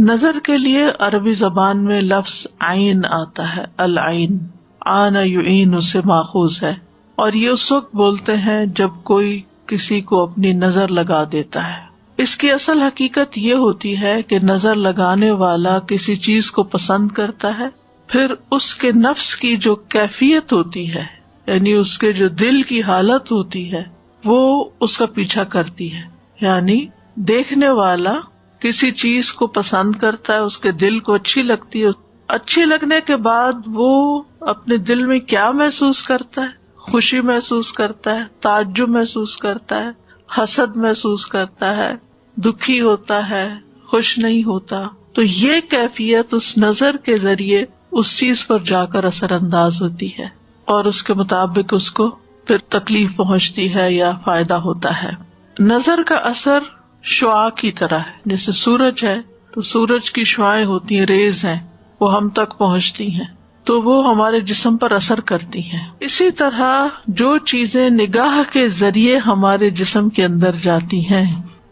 نظر کے لیے عربی زبان میں لفظ عین آتا ہے، العین، عان یعین سے ماخوذ ہے، اور یہ اس وقت بولتے ہیں جب کوئی کسی کو اپنی نظر لگا دیتا ہے۔ اس کی اصل حقیقت یہ ہوتی ہے کہ نظر لگانے والا کسی چیز کو پسند کرتا ہے، پھر اس کے نفس کی جو کیفیت ہوتی ہے، یعنی اس کے جو دل کی حالت ہوتی ہے، وہ اس کا پیچھا کرتی ہے۔ یعنی دیکھنے والا کسی چیز کو پسند کرتا ہے، اس کے دل کو اچھی لگتی ہے، اچھی لگنے کے بعد وہ اپنے دل میں کیا محسوس کرتا ہے؟ خوشی محسوس کرتا ہے، تعجب محسوس کرتا ہے، حسد محسوس کرتا ہے، دکھی ہوتا ہے، خوش نہیں ہوتا۔ تو یہ کیفیت اس نظر کے ذریعے اس چیز پر جا کر اثر انداز ہوتی ہے، اور اس کے مطابق اس کو پھر تکلیف پہنچتی ہے یا فائدہ ہوتا ہے۔ نظر کا اثر شعاع کی طرح ہے، جیسے سورج ہے تو سورج کی شعاعیں ہوتی ہیں، ریز ہیں، وہ ہم تک پہنچتی ہیں تو وہ ہمارے جسم پر اثر کرتی ہیں۔ اسی طرح جو چیزیں نگاہ کے ذریعے ہمارے جسم کے اندر جاتی ہیں،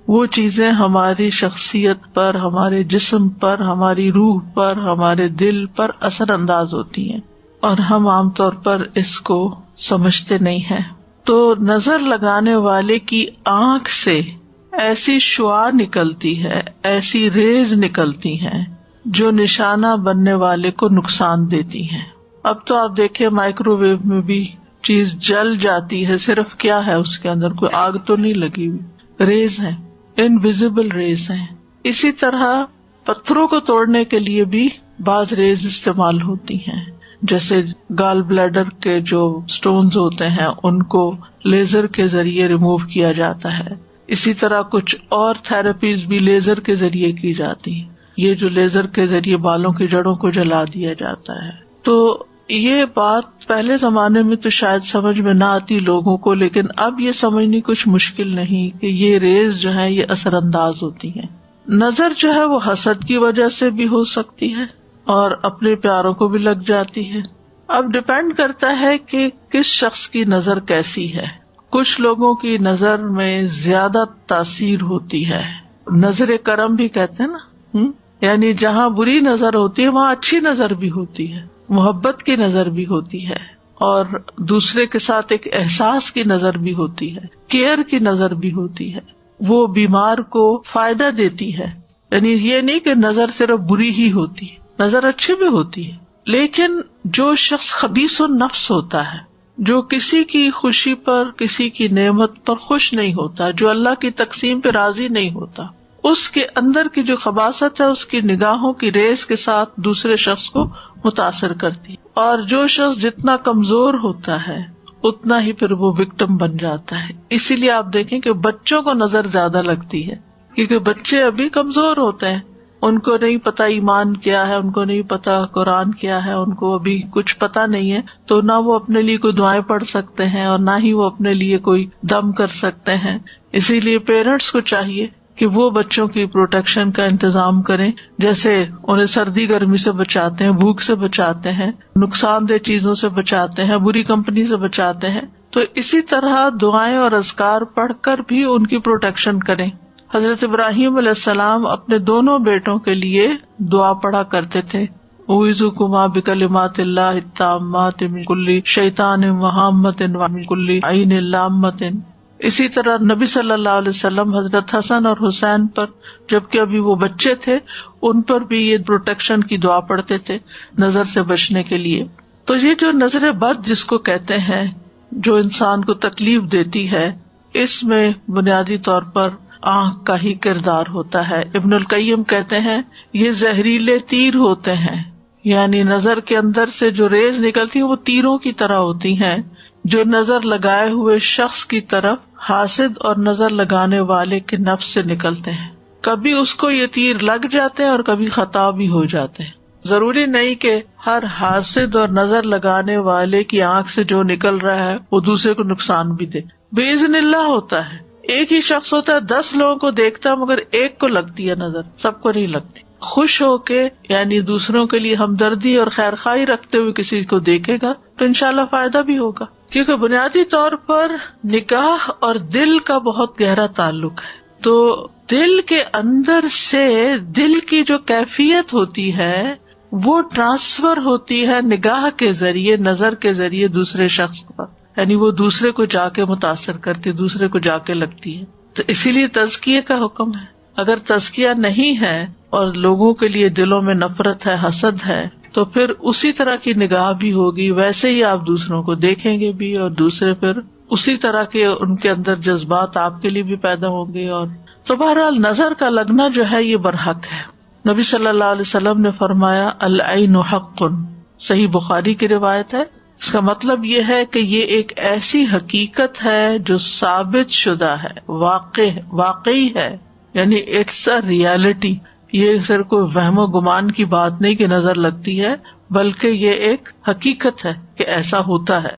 وہ چیزیں ہماری شخصیت پر، ہمارے جسم پر، ہماری روح پر، ہمارے دل پر اثر انداز ہوتی ہیں، اور ہم عام طور پر اس کو سمجھتے نہیں ہیں۔ تو نظر لگانے والے کی آنکھ سے ایسی شعاع نکلتی ہے، ایسی ریز نکلتی ہیں جو نشانہ بننے والے کو نقصان دیتی ہیں۔ اب تو آپ دیکھیں مائکرو ویو میں بھی چیز جل جاتی ہے، صرف کیا ہے اس کے اندر، کوئی آگ تو نہیں لگی ہوئی، ریز ہیں، انویزیبل ریز ہیں۔ اسی طرح پتھروں کو توڑنے کے لیے بھی بعض ریز استعمال ہوتی ہیں، جیسے گال بلیڈر کے جو سٹونز ہوتے ہیں ان کو لیزر کے ذریعے ریموو کیا جاتا ہے۔ اسی طرح کچھ اور تھراپیز بھی لیزر کے ذریعے کی جاتی ہیں، یہ جو لیزر کے ذریعے بالوں کی جڑوں کو جلا دیا جاتا ہے۔ تو یہ بات پہلے زمانے میں تو شاید سمجھ میں نہ آتی لوگوں کو، لیکن اب یہ سمجھنی کچھ مشکل نہیں کہ یہ ریز جو ہیں یہ اثر انداز ہوتی ہیں۔ نظر جو ہے وہ حسد کی وجہ سے بھی ہو سکتی ہے اور اپنے پیاروں کو بھی لگ جاتی ہے۔ اب ڈپینڈ کرتا ہے کہ کس شخص کی نظر کیسی ہے۔ کچھ لوگوں کی نظر میں زیادہ تاثیر ہوتی ہے، نظر کرم بھی کہتے ہیں نا، یعنی جہاں بری نظر ہوتی ہے وہاں اچھی نظر بھی ہوتی ہے، محبت کی نظر بھی ہوتی ہے، اور دوسرے کے ساتھ ایک احساس کی نظر بھی ہوتی ہے، کیئر کی نظر بھی ہوتی ہے، وہ بیمار کو فائدہ دیتی ہے۔ یعنی یہ نہیں کہ نظر صرف بری ہی ہوتی ہے، نظر اچھی بھی ہوتی ہے، لیکن جو شخص خبیث النفس ہوتا ہے، جو کسی کی خوشی پر، کسی کی نعمت پر خوش نہیں ہوتا، جو اللہ کی تقسیم پہ راضی نہیں ہوتا، اس کے اندر کی جو خباثت ہے اس کی نگاہوں کی ریز کے ساتھ دوسرے شخص کو متاثر کرتی، اور جو شخص جتنا کمزور ہوتا ہے اتنا ہی پھر وہ وکٹم بن جاتا ہے۔ اسی لیے آپ دیکھیں کہ بچوں کو نظر زیادہ لگتی ہے، کیونکہ بچے ابھی کمزور ہوتے ہیں، ان کو نہیں پتا ایمان کیا ہے، ان کو نہیں پتا قرآن کیا ہے، ان کو ابھی کچھ پتا نہیں ہے، تو نہ وہ اپنے لیے کوئی دعائیں پڑھ سکتے ہیں اور نہ ہی وہ اپنے لیے کوئی دم کر سکتے ہیں۔ اسی لیے پیرنٹس کو چاہیے کہ وہ بچوں کی پروٹیکشن کا انتظام کریں، جیسے انہیں سردی گرمی سے بچاتے ہیں، بھوک سے بچاتے ہیں، نقصان دہ چیزوں سے بچاتے ہیں، بری کمپنی سے بچاتے ہیں، تو اسی طرح دعائیں اور اذکار پڑھ کر بھی ان کی پروٹیکشن کریں۔ حضرت ابراہیم علیہ السلام اپنے دونوں بیٹوں کے لیے دعا پڑھا کرتے تھے، اعوذکما بکلمات اللہ التامات من کل شیطان وہامۃ ومن کل عین لامۃ۔ اسی طرح نبی صلی اللہ علیہ وسلم حضرت حسن اور حسین پر، جبکہ ابھی وہ بچے تھے، ان پر بھی یہ پروٹیکشن کی دعا پڑھتے تھے نظر سے بچنے کے لیے۔ تو یہ جو نظر بد جس کو کہتے ہیں، جو انسان کو تکلیف دیتی ہے، اس میں بنیادی طور پر آنکھ کا ہی کردار ہوتا ہے۔ ابن القیم کہتے ہیں یہ زہریلے تیر ہوتے ہیں، یعنی نظر کے اندر سے جو ریز نکلتی ہیں وہ تیروں کی طرح ہوتی ہیں، جو نظر لگائے ہوئے شخص کی طرف حاسد اور نظر لگانے والے کے نفس سے نکلتے ہیں۔ کبھی اس کو یہ تیر لگ جاتے ہیں اور کبھی خطا بھی ہو جاتے ہیں۔ ضروری نہیں کہ ہر حاسد اور نظر لگانے والے کی آنکھ سے جو نکل رہا ہے وہ دوسرے کو نقصان بھی دے، باذن اللہ ہوتا ہے۔ ایک ہی شخص ہوتا ہے، 10 لوگوں کو دیکھتا مگر ایک کو لگتی ہے نظر، سب کو نہیں لگتی۔ خوش ہو کے یعنی دوسروں کے لیے ہمدردی اور خیر خواہی رکھتے ہوئے کسی کو دیکھے گا تو انشاءاللہ فائدہ بھی ہوگا، کیونکہ بنیادی طور پر نگاہ اور دل کا بہت گہرا تعلق ہے۔ تو دل کے اندر سے دل کی جو کیفیت ہوتی ہے وہ ٹرانسفر ہوتی ہے نگاہ کے ذریعے، نظر کے ذریعے دوسرے شخص پر، یعنی وہ دوسرے کو جا کے متاثر کرتی، دوسرے کو جا کے لگتی ہے. تو اسی لیے تزکیے کا حکم ہے. اگر تزکیہ نہیں ہے اور لوگوں کے لیے دلوں میں نفرت ہے، حسد ہے، تو پھر اسی طرح کی نگاہ بھی ہوگی، ویسے ہی آپ دوسروں کو دیکھیں گے بھی، اور دوسرے پھر اسی طرح کے ان کے اندر جذبات آپ کے لیے بھی پیدا ہوں گے. اور تو بہرحال نظر کا لگنا جو ہے یہ برحق ہے. نبی صلی اللہ علیہ وسلم نے فرمایا العین حق، صحیح بخاری کی روایت ہے. اس کا مطلب یہ ہے کہ یہ ایک ایسی حقیقت ہے جو ثابت شدہ ہے، واقعی ہے، یعنی اٹس اے ریالٹی. یہ صرف کوئی وہم و گمان کی بات نہیں کہ نظر لگتی ہے، بلکہ یہ ایک حقیقت ہے کہ ایسا ہوتا ہے.